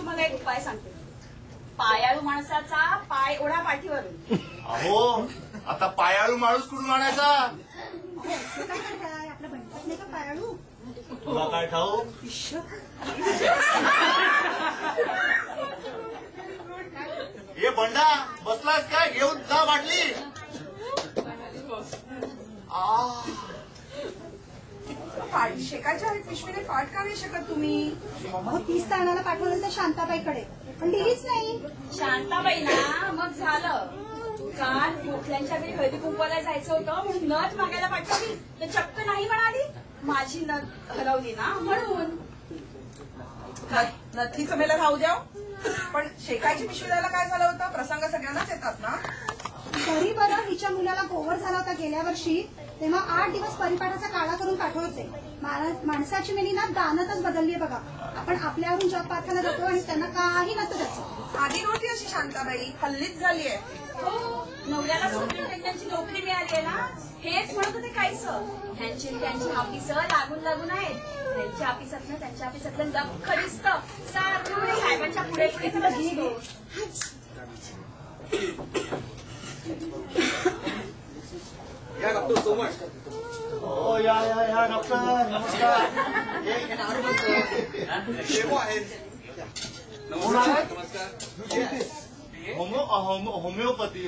तुम्हाला एक उपाय सांगते. पायाळू माणसाचा पाय ओढा पाठीवरून. अहो आता पायाळू माणूस कुठून आणायचा? आपल्या बंडत नाही का पायाळू? तुला काय ठाऊ? हे बंडा बसलास काय? घेऊन जा बाटली. शेकाच्या पिशवीने पाठ का नाही शकत तुम्ही? अहो 30 ताणाला पाठवलं तर शांताबाईकडे, पण दिलीच नाही. शांताबाई ना मग झालं. काल गोखल्यांच्या घरी हळदी कुंकवाला जायचं होतं म्हणून नथ मागायला पाठवली तर चक्क नाही म्हणाली. माझी नथ हलवली ना म्हणून. नथीचं मेला राहू द्या, पण शेकायची पिशवी द्यायला काय झालं होतं? प्रसंग सगळ्यांनाच येतात ना. तरी बरं हिच्या मुलाला गोवर झाला होता गेल्या वर्षी, तेव्हा 8 दिवस परिपाठाचा काढा करून पाठवायचे. माणसाची मेनी ना दानतच बदललीये बघा. आपण आपल्यावरून जग पाथायला जातो आणि त्यांना काही नसतं त्याचं. आधी नव्हती अशी शांताबाई, हल्लीच झालीये. हो, नवऱ्याला सुप्रिमटेंडंटची नोकरी मिळाली आहे ना, हेच म्हणत होते काहीच. ह्यांची त्यांची ऑफिसं लागून लागून आहेत. त्यांच्या ऑफिसातनं त्यांच्या ऑफिसातलं लख दिसतं. सारखं साहेबांच्या पुढे पुढे करत असतो. या डॉक्टर सोमण. हो या या या डॉक्टर नमस्कार. शेवो आहेत. नमस्कार. होमिओपॅथी.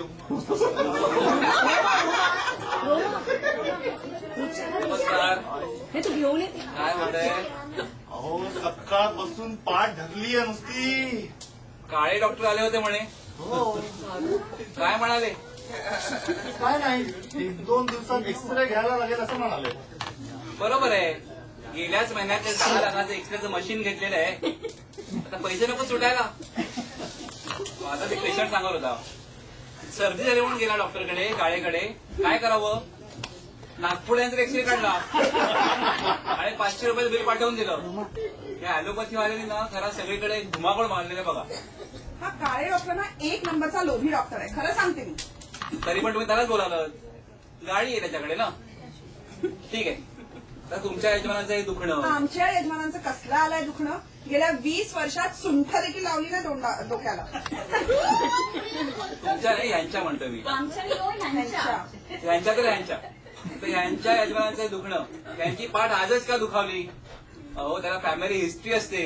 नमस्कार. हे तू घेऊन येते. काय म्हणताय? अहो सकाळपासून पाठ ढकली आहे नुसती. काळे डॉक्टर आले होते म्हणे. हो काय म्हणाले? काय नाही, 1-2 दिवसात एक्सरे घ्यायला लागेल असं म्हणाले. बरोबर आहे. गेल्याच महिन्यात ते 10 लाखाचं एक्सरेचं मशीन घेतलेलं आहे. आता पैसे नको सुटायला. आता ते पेशंट सांगत होता, सर्दी झाली म्हणून गेला डॉक्टरकडे काळेकडे. काय करावं? नागपुड्यांचा एक्सरे काढला आणि 500 रुपये बिल पाठवून दिलं. या ऍलोपॅथीवाल्यांनी ना खरा सगळीकडे धुमाकूळ मारलेला बघा. हा काळे डॉक्टर ना 1 नंबरचा लोभी डॉक्टर आहे, खरं सांगते मी. तरी पण तुम्ही त्यालाच बोलावलं. गाडी आहे त्याच्याकडे ना. ठीक आहे. तर तुमच्या यजमानाचं हे दुखणं. आमच्या यजमानांचं कसलं आलंय दुखणं? गेल्या 20 वर्षात सुंठ देखील लावली ना डोक्याला. तुमच्या नाही, यांच्या म्हणतो मी. आमच्या ह्यांच्या. यांच्या तर यांच्या. तर यांच्या यजमानाचं दुखणं, यांची पाठ आजच का दुखावली? अहो त्याला फॅमिली हिस्ट्री असते.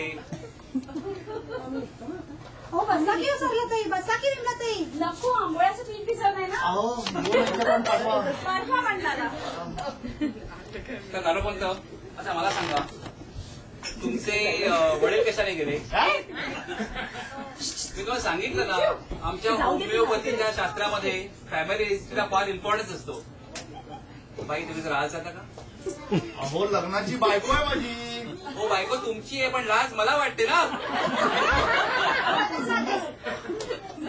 हो बसा की सरलाताई, बसा की विमलाताई. नको, आंबोळ्याचं पीठ भिजवलं नाही ना. अहो पण पाठवा. पाठवा म्हणला. तर नारोपंत, अच्छा मला सांगा, तुमचे वडील कशाने गेले? मी तुम्हाला सांगितलं ना, आमच्या होमिओपॅथीच्या शास्त्रामध्ये फॅमिली हिस्ट्रीला फार इम्पॉर्टन्स असतो. बाई तुम्ही जर आज जाता का? अहो लग्नाची बायको आहे माझी. हो बायको तुमची आहे, पण लाज मला वाटते ना.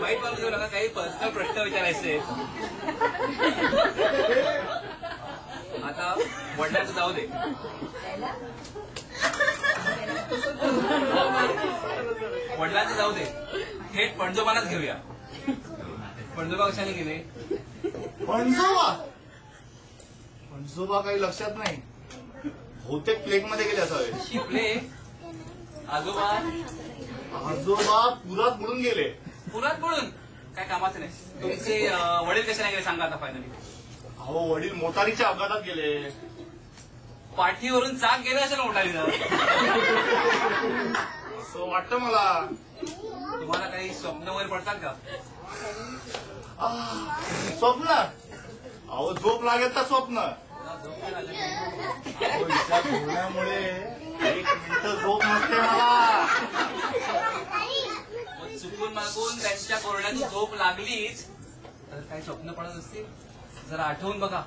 वाईट बाबा घेऊ नका, काही पर्सनल प्रश्न विचारायचे. आता वडिलांचं जाऊ दे. वडिलांचं जाऊ दे, थेट पणजोबानाच घेऊया. पणजोबा कशाने गेले? पणजोबा पणजोबा काही लक्षात नाही. बहुतेक प्लेग मध्ये गेले असावे. शिपले. आजोबा? आजोबा पुरात बुडून गेले. पुरात बुडून? काय कामाचं नाही. तुमचे वडील कशाने गेले सांगा आता फायनली. अहो वडील मोटारीच्या अपघातात गेले. पाठीवरून चाक गेले असेल मोटारीनं. असं वाटतं मला. तुम्हाला काही स्वप्न वगैरे पडतात का? स्वप्न? अहो झोप लागेल तर स्वप्न. विचार ठेवण्यामुळे 1 मिनिट झोप नसते मला. चुकून मागून त्यांच्या कोरड्याची झोप लागलीच तर काही स्वप्न पडत असतील. जरा आठवून बघा.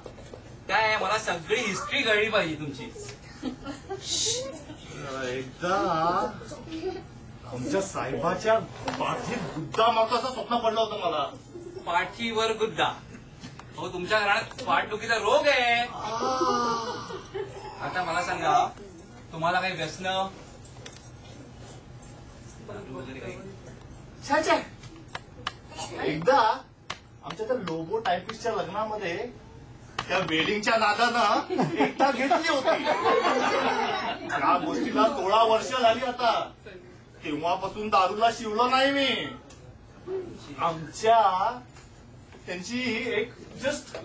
काय मला सगळी हिस्ट्री कळली पाहिजे तुमची. एकदा आमच्या साहेबाच्या पाठीत गुद्दा मारतो असं स्वप्न पडलं होतं मला. पाठीवर गुद्दा? हो तुमच्या घरात पाठदुखीचा रोग आहे. आता मला सांगा, तुम्हाला काही व्यसन वगैरे काही? छाछा. एकदा आमच्या त्या लोबो टायपिस्टच्या लग्नामध्ये त्या वेडिंगच्या नादानं एकदा घेतली होती. त्या गोष्टीला 16 वर्ष झाली आता. तेव्हापासून दारूला शिवलो नाही मी. आमच्या त्यांची एक जस्ट